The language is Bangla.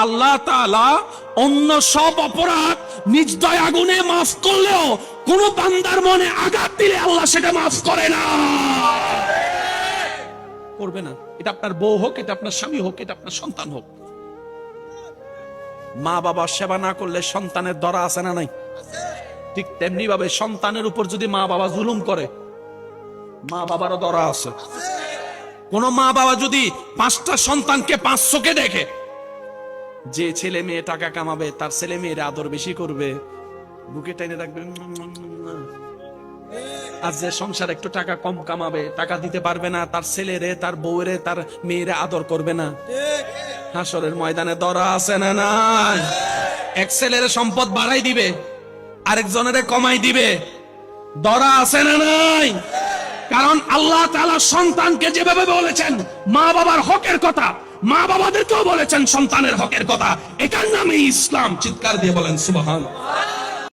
আল্লাহ তাআলা অন্য সব অপরাধ নিজ দয়া গুণে মাফ করলেও কোন বান্দার মনে আঘাত দিলে আল্লাহ সেটা মাফ করে না, করবে না। এটা আপনার বউ হোক, এটা আপনার স্বামী হোক, এটা আপনার সন্তান হোক। মা বাবার সেবা না করলে সন্তানের দরা আছে না নাই? ঠিক তেমনি ভাবে সন্তানের উপর যদি মা বাবা জুলুম করে, মা বাবারও দরা আছে। কোন মা বাবা যদি 5টা সন্তানকে 5 চোখে দেখে, যে ছেলে মেয়ে টাকা কামাবে তার ছেলে মেয়ের আদর বেশি করবে, বুকে টেনে রাখবে, আর যে সংসার একটু টাকা কম কামাবে, টাকা দিতে পারবে না, তার ছেলেরে তার বউরে তার মেয়েরে আদর করবে না, হাসরের ময়দানে দরা আছে না নাই? এক ছেলের সম্পদ বাড়াই দিবে, আরেকজনের কমাই দিবে, দরা আছে না নাই? কারণ আল্লাহ তাআলা সন্তানকে যেভাবে বলেছেন মা বাবার হকের কথা, মা বাবাদেরকেও বলেছেন সন্তানের হকের কথা। এটার নামে ইসলাম। চিৎকার দিয়ে বলেন সুবহানাল্লাহ।